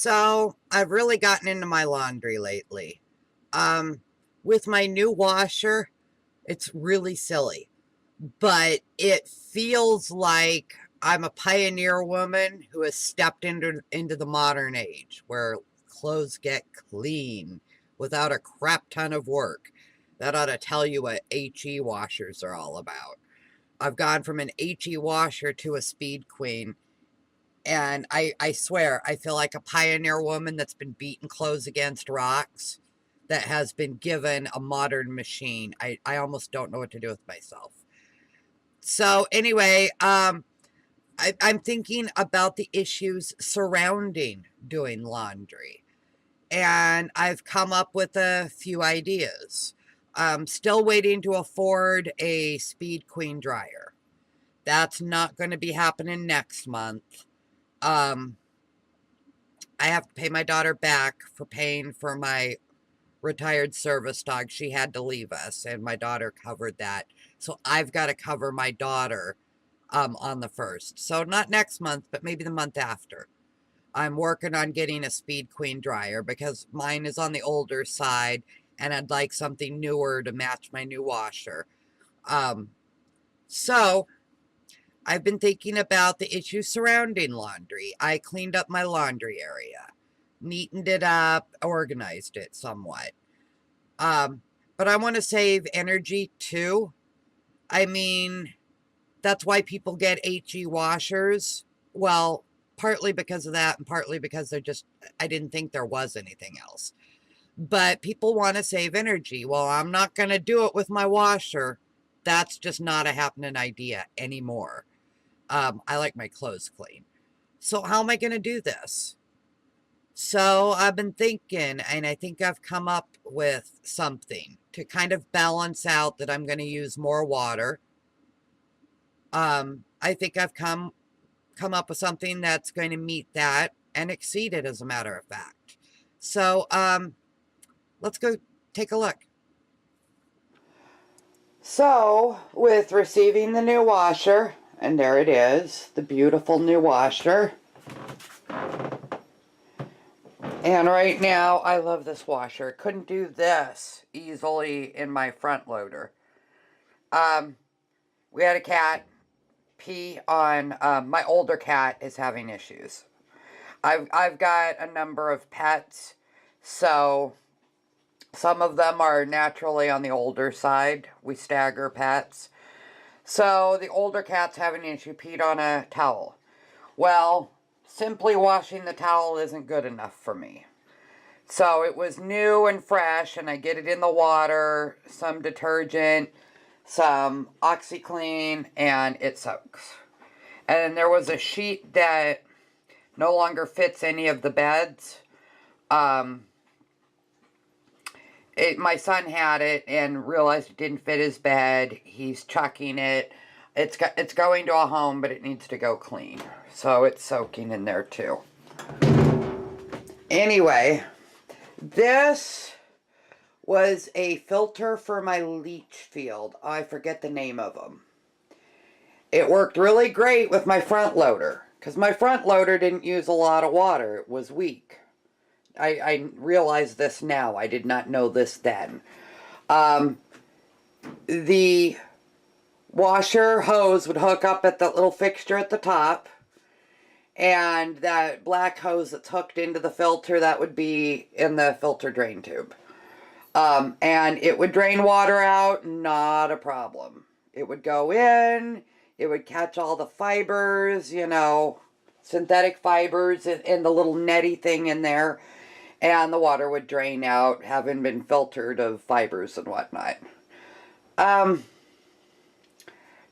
So I've really gotten into my laundry lately. Um, with my new washer, it's really silly, but it feels like I'm a pioneer woman who has stepped into the modern age where clothes get clean without a crap ton of work. That ought to tell you what HE washers are all about. I've gone from an HE washer to a speed queen. And I swear, I feel like a pioneer woman that's been beating clothes against rocks that has been given a modern machine. I almost don't know what to do with myself. So anyway, I'm thinking about the issues surrounding doing laundry. And I've come up with a few ideas. I'm still waiting to afford a Speed Queen dryer. That's not going to be happening next month. Um, I have to pay my daughter back for paying for my retired service dog. She had to leave us, and my daughter covered that. So I've got to cover my daughter on the 1st. So not next month, but maybe the month after. I'm working on getting a Speed Queen dryer because mine is on the older side, and I'd like something newer to match my new washer. Um, so I've been thinking about the issues surrounding laundry. I cleaned up my laundry area, neatened it up, organized it somewhat. But I want to save energy too. I mean, that's why people get HE washers. Well, partly because of that, and partly because I didn't think there was anything else. But people want to save energy. Well, I'm not going to do it with my washer. That's just not a happening idea anymore. I like my clothes clean. So how am I going to do this? So I've been thinking, and I think I've come up with something to kind of balance out that I'm going to use more water. I think I've come up with something that's going to meet that and exceed it, as a matter of fact. So let's go take a look. So, with receiving the new washer, and there it is, the beautiful new washer. And right now, I love this washer. Couldn't do this easily in my front loader. We had a cat pee on, my older cat is having issues. I've got a number of pets, so some of them are naturally on the older side. We stagger pets. So the older cat's having an issue, peed on a towel. Well, simply washing the towel isn't good enough for me. So it was new and fresh, and I get it in the water, some detergent, some OxyClean, and it soaks. And there was a sheet that no longer fits any of the beds. My son had it and realized it didn't fit his bed. He's chucking it. It's going to a home, but it needs to go clean. So it's soaking in there too. Anyway, this was a filter for my leach field. I forget the name of them. It worked really great with my front loader because my front loader didn't use a lot of water. It was weak. I realize this now. I did not know this then. The washer hose would hook up at the little fixture at the top, and that black hose that's hooked into the filter, that would be in the filter drain tube. And it would drain water out, not a problem. It would go in, it would catch all the fibers, synthetic fibers in the little netty thing in there, and the water would drain out, having been filtered of fibers and whatnot.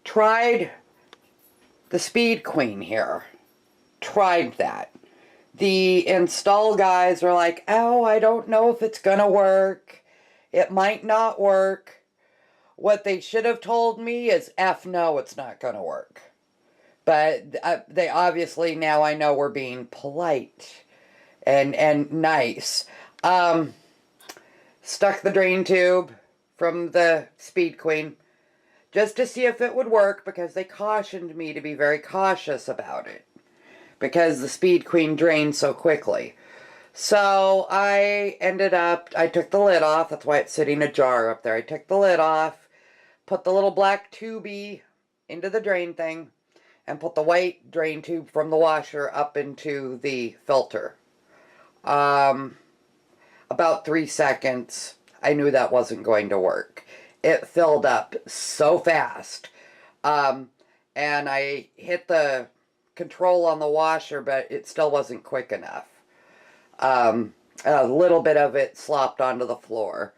Tried the Speed Queen here. Tried that. The install guys were like, oh, I don't know if it's gonna work. It might not work. What they should have told me is, F no, it's not gonna work. But they obviously, now I know, we're being polite and nice. Stuck the drain tube from the Speed Queen just to see if it would work, because they cautioned me to be very cautious about it because the Speed Queen drained so quickly. So I took the lid off. That's why it's sitting ajar up there. I took the lid off, put the little black tubey into the drain thing, and put the white drain tube from the washer up into the filter. About 3 seconds, I knew that wasn't going to work. It filled up so fast. And I hit the control on the washer, but it still wasn't quick enough. A little bit of it slopped onto the floor.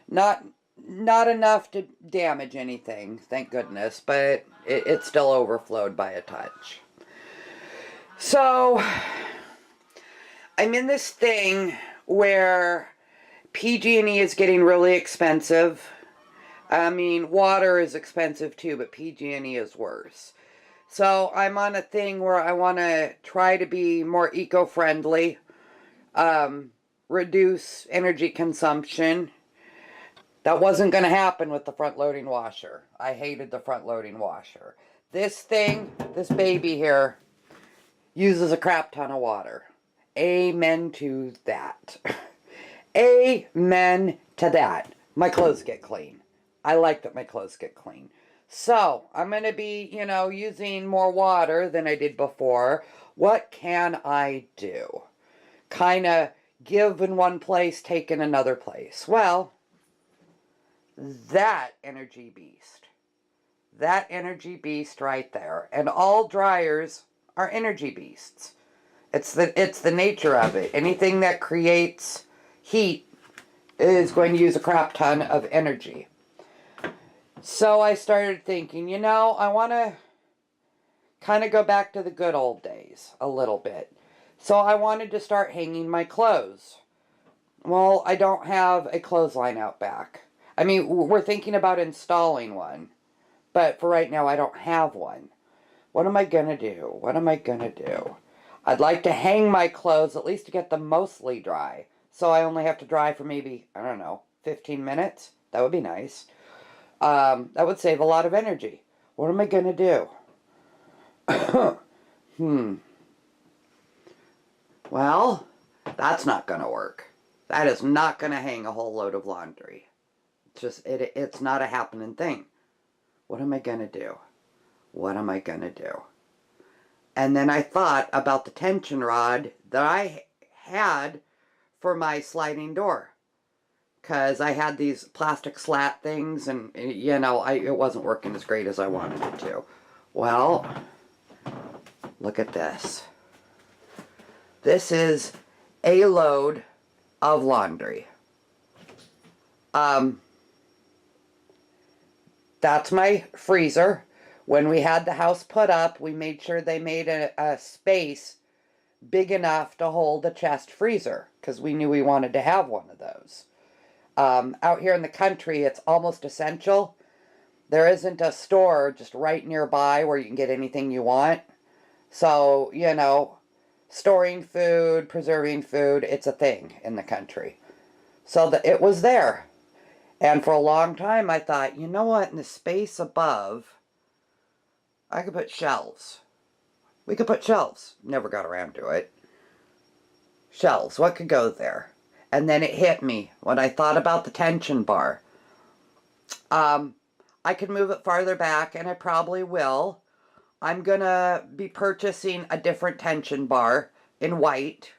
Not enough to damage anything, thank goodness, but it still overflowed by a touch. So, I'm in this thing where PG&E is getting really expensive. I mean, water is expensive too, but PG&E is worse. So I'm on a thing where I want to try to be more eco-friendly, reduce energy consumption. That wasn't going to happen with the front-loading washer. I hated the front-loading washer. This thing, this baby here, uses a crap ton of water. Amen to that. Amen to that. My clothes get clean. I like that my clothes get clean. So, I'm going to be, using more water than I did before. What can I do? Kind of give in one place, take in another place. Well, that energy beast. That energy beast right there. And all dryers are energy beasts. It's the nature of it. Anything that creates heat is going to use a crap ton of energy. So I started thinking, I want to kind of go back to the good old days a little bit. So I wanted to start hanging my clothes. Well, I don't have a clothesline out back. I mean, we're thinking about installing one. But for right now, I don't have one. What am I going to do? What am I going to do? I'd like to hang my clothes, at least to get them mostly dry. So I only have to dry for maybe, 15 minutes. That would be nice. That would save a lot of energy. What am I going to do? Well, that's not going to work. That is not going to hang a whole load of laundry. It's not a happening thing. What am I going to do? What am I going to do? And then I thought about the tension rod that I had for my sliding door. Because I had these plastic slat things and, it wasn't working as great as I wanted it to. Well, look at this. This is a load of laundry. That's my freezer. When we had the house put up, we made sure they made a space big enough to hold a chest freezer, because we knew we wanted to have one of those. Out here in the country, it's almost essential. There isn't a store just right nearby where you can get anything you want. So, storing food, preserving food, it's a thing in the country. So it was there. And for a long time, I thought, you know what, in the space above, I could put shelves. We could put shelves. Never got around to it. Shelves, what could go there? And then it hit me when I thought about the tension bar. I could move it farther back, and I probably will. I'm going to be purchasing a different tension bar in white.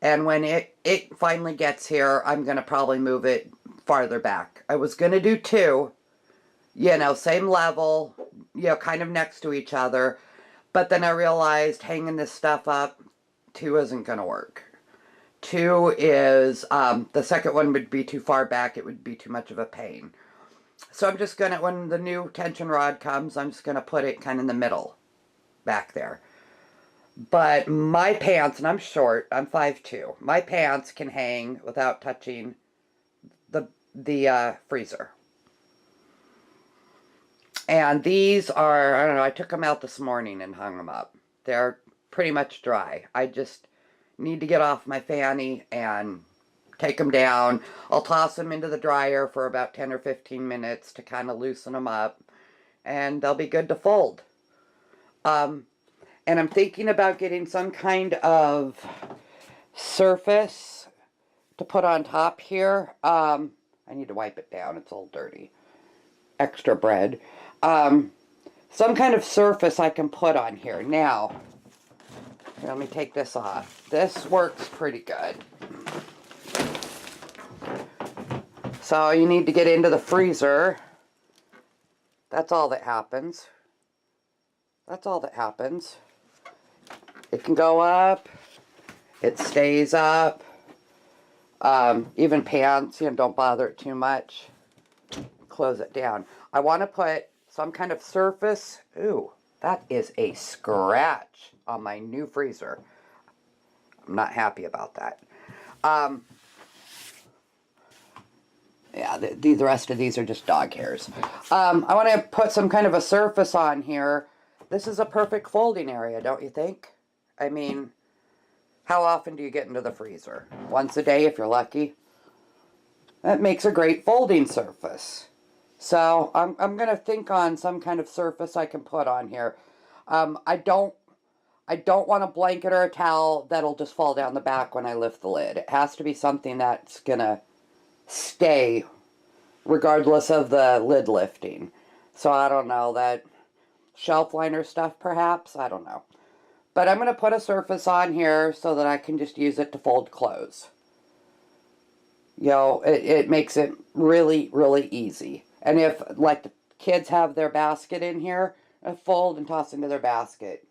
And when it finally gets here, I'm going to probably move it farther back. I was going to do two, same level, kind of next to each other. But then I realized hanging this stuff up, two isn't going to work. Two is, the second one would be too far back. It would be too much of a pain. So I'm just going to, when the new tension rod comes, I'm just going to put it kind of in the middle back there. But my pants, and I'm short, I'm 5'2". My pants can hang without touching the freezer. And these are, I don't know, I took them out this morning and hung them up. They're pretty much dry. I just need to get off my fanny and take them down. I'll toss them into the dryer for about 10 or 15 minutes to kind of loosen them up. And they'll be good to fold. And I'm thinking about getting some kind of surface to put on top here. I need to wipe it down. It's all dirty. Extra bread. Some kind of surface I can put on here. Now, let me take this off. This works pretty good. So you need to get into the freezer. That's all that happens. That's all that happens. It can go up. It stays up. Even pants, don't bother it too much. Close it down. I want to put some kind of surface. Ooh, that is a scratch on my new freezer. I'm not happy about that. Yeah, the rest of these are just dog hairs. I want to put some kind of a surface on here. This is a perfect folding area, don't you think? I mean, how often do you get into the freezer? Once a day if you're lucky. That makes a great folding surface. So I'm going to think on some kind of surface I can put on here. I don't want a blanket or a towel that'll just fall down the back when I lift the lid. It has to be something that's going to stay regardless of the lid lifting. So I don't know, that shelf liner stuff perhaps? I don't know. But I'm going to put a surface on here so that I can just use it to fold clothes. It makes it really, really easy. And if, like, the kids have their basket in here, I fold and toss into their basket.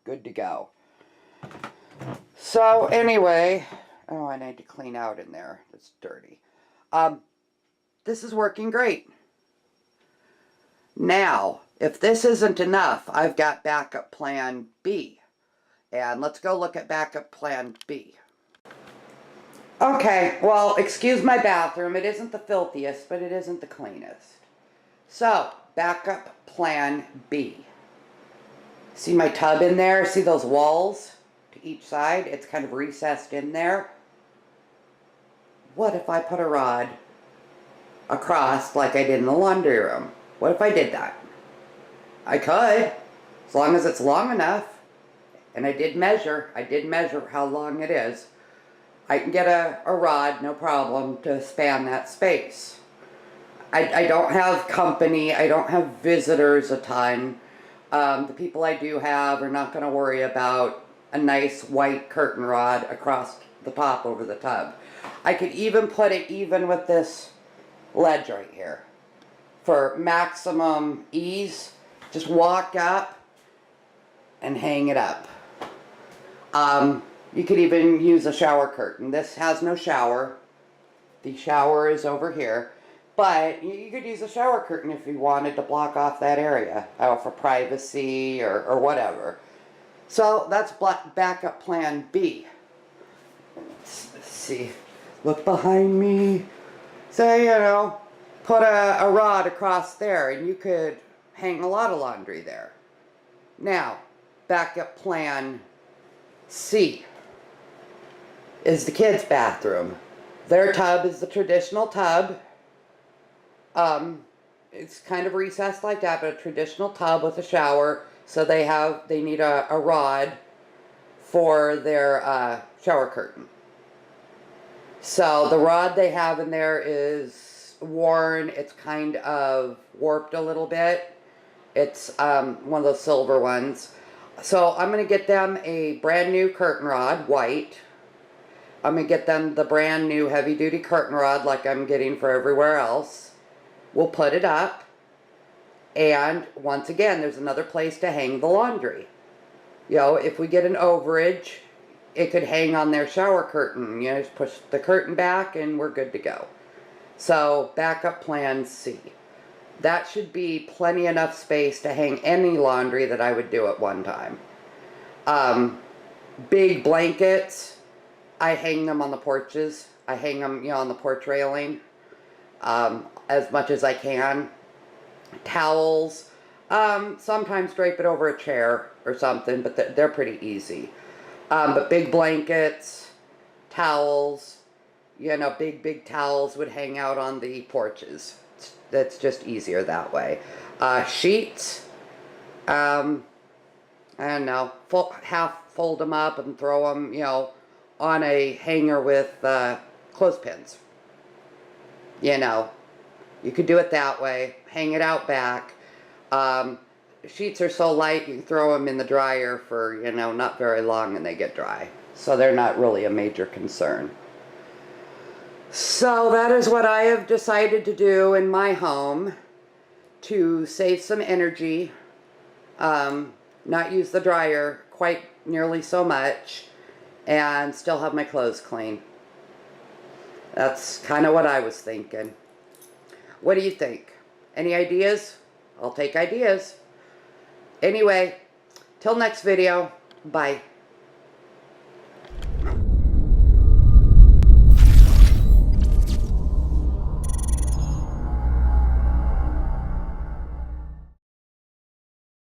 Good to go. So, anyway, oh, I need to clean out in there. It's dirty. This is working great. Now, if this isn't enough, I've got backup plan B. And let's go look at backup plan B. Okay, well, excuse my bathroom. It isn't the filthiest, but it isn't the cleanest. So, backup plan B. See my tub in there? See those walls to each side? It's kind of recessed in there. What if I put a rod across like I did in the laundry room? What if I did that? I could, as long as it's long enough. And I did measure how long it is. I can get a rod, no problem, to span that space. I don't have company, I don't have visitors a ton. The people I do have are not going to worry about a nice white curtain rod across the top over the tub. I could even put it even with this ledge right here. For maximum ease, just walk up and hang it up. You could even use a shower curtain. This has no shower. The shower is over here. But you could use a shower curtain if you wanted to block off that area for privacy or whatever. So that's backup plan B. Let's see. Look behind me. So, put a rod across there and you could hang a lot of laundry there. Now, backup plan C is the kids' bathroom. Their tub is the traditional tub. It's kind of recessed like that, but a traditional tub with a shower. So they need a rod for their shower curtain. So the rod they have in there is worn. It's kind of warped a little bit. It's one of those silver ones. So I'm going to get them a brand new curtain rod, white. I'm going to get them the brand new heavy duty curtain rod like I'm getting for everywhere else. We'll put it up. And once again, there's another place to hang the laundry. If we get an overage, it could hang on their shower curtain. Just push the curtain back and we're good to go. So, backup plan C. That should be plenty enough space to hang any laundry that I would do at one time. Big blankets, I hang them on the porches. I hang them, on the porch railing as much as I can. Towels, sometimes drape it over a chair or something, but they're pretty easy. But big blankets, towels, big towels would hang out on the porches. That's just easier that way. Sheets, I don't know, half fold them up and throw them, on a hanger with clothespins. You know, you could do it that way. Hang it out back. Sheets are so light you can throw them in the dryer for, you know, not very long and they get dry. So they're not really a major concern. So that is what I have decided to do in my home to save some energy. Not use the dryer quite nearly so much and still have my clothes clean. That's kind of what I was thinking. What do you think? Any ideas? I'll take ideas. Anyway, till next video, bye.